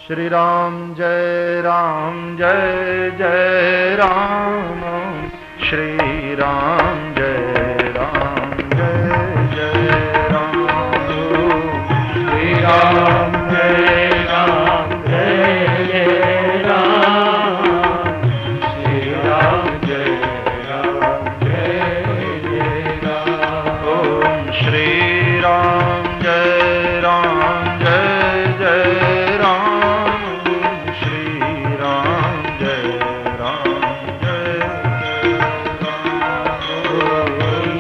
श्री राम जय जय राम, श्री राम जय जय राम, श्री राम जय जय राम, श्री राम जय जय राम। ओम श्री राम जय जय राम, श्री राम जय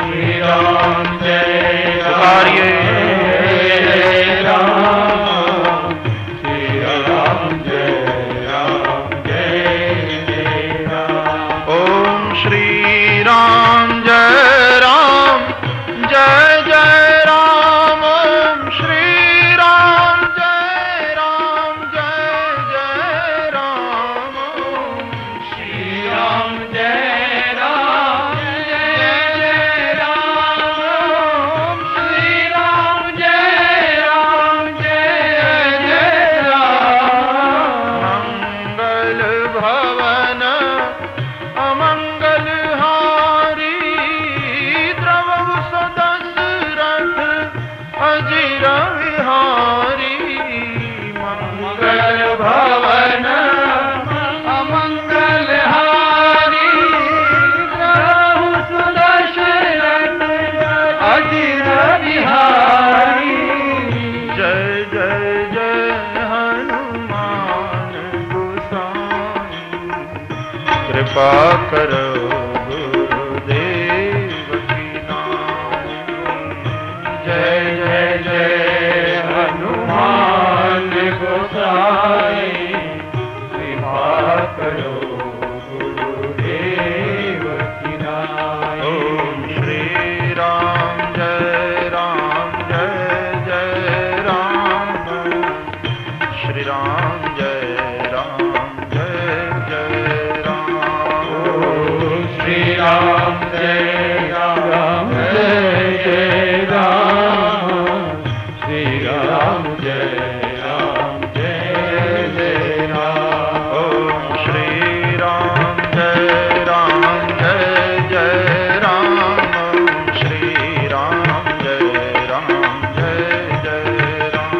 श्री राम जय राम, श्री राम जय राम। ओम श्री राम जय जय राम, ओम श्री राम जय जय राम, श्री राम जय जय राम, श्री राम जय जय राम। मंगल भवन अमंगल हारी, द्रवहु सदशरथ अजिर विहारी। मंगल भवन अमंगल हारी, द्रवहु सदशरथ अजिर विहारी। जय जय हनुमान गोसाई, कृपा करो गुरुदेव की नाई। जय जय हनुमान गोसाई, कृपा करो गुरुदेव की नाई। ओम श्री राम जय जय राम, श्री राम जय जय राम। ओम श्री राम जय जय राम, श्री राम जय जय राम। ओम श्री राम जय जय राम, श्री राम जय जय राम। ओम श्री राम जय जय राम, श्री राम जय राम।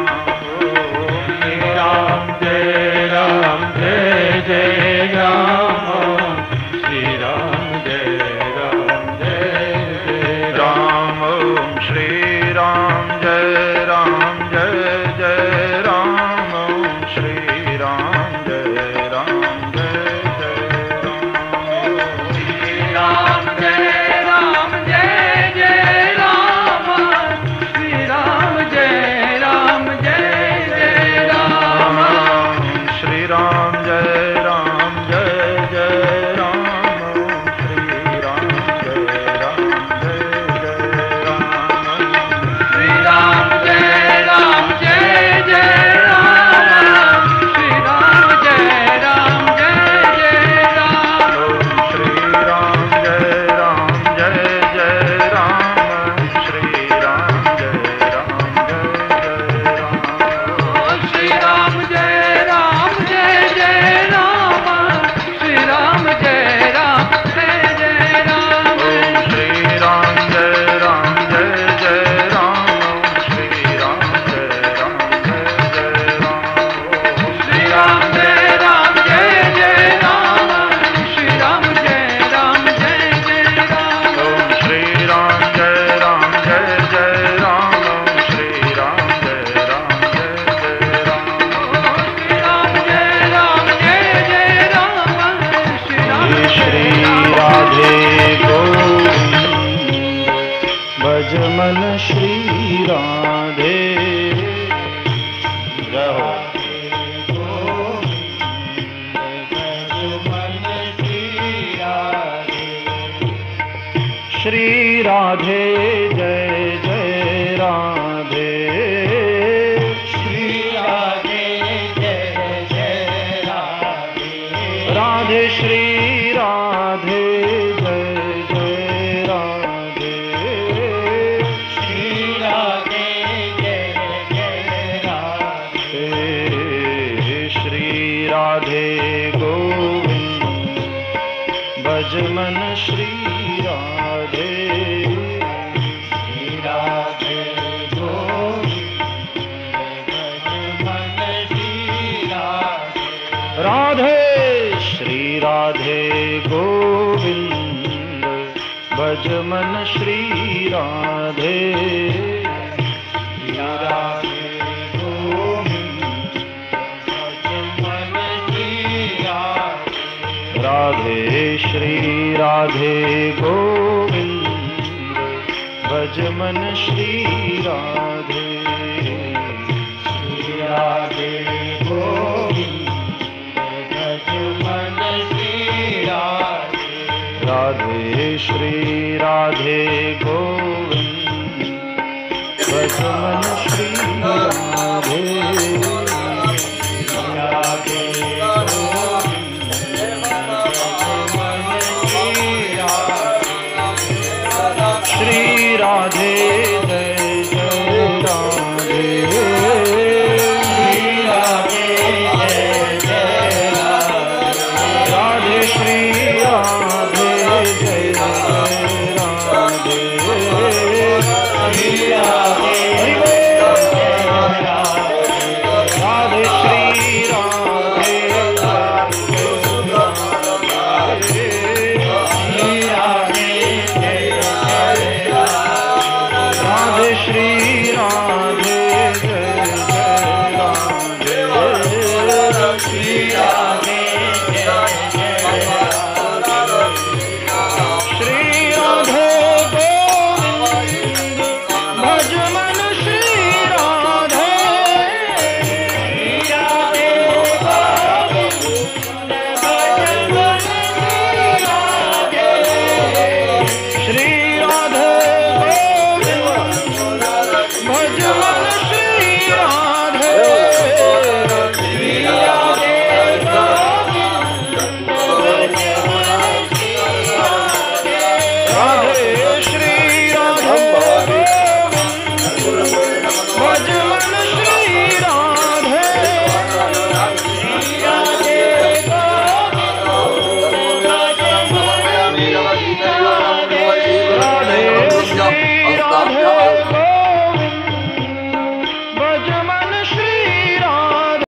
ओम श्री राम जय जय राम, श्री राम जय जय राम। श्री राम जय जय राम, श्री राम जय जय राम। श्री राम जय जय राम, श्री राम जय जय राम। श्री राम जय जय राम, श्री राम जय जय राम। श्री राम जय जय राम, श्री राम जय जय राम। श्री राम जय जय राम, श्री राम जय जय राम। श्री राम जय जय राम, श्री राम जय जय राम। श्री राम जय जय राम, श्री राम जय जय राम। ओम श्री राम जय जय राम, श्री राम जय जय राम। श्री राम जय जय राम, श्री राम श्री राधे गोविंद, भज मन श्री राधे। रहो श्री राधे जय जय राधे, श्री राधे जय जय राधे। राधे श्री राधे जय जय राधे, श्री राधे जय जय राधे। राधे गोविंद भज मन श्री राधे राधे श्री राधे गोविंद भज मन श्री राधे राधे गोविंद भज मन श्री राधे राधे श्री राधे गोविंद भज मन श्री राधे राधे गोविंद राधे श्री राधे गोविंद भज मन श्री राधे राधे श्री राधे जय जय राधे श्री राधे जय जय राधे श्री राधे जय राधे श्री राधे राधे श्री राधे राधे श्री राधे राधे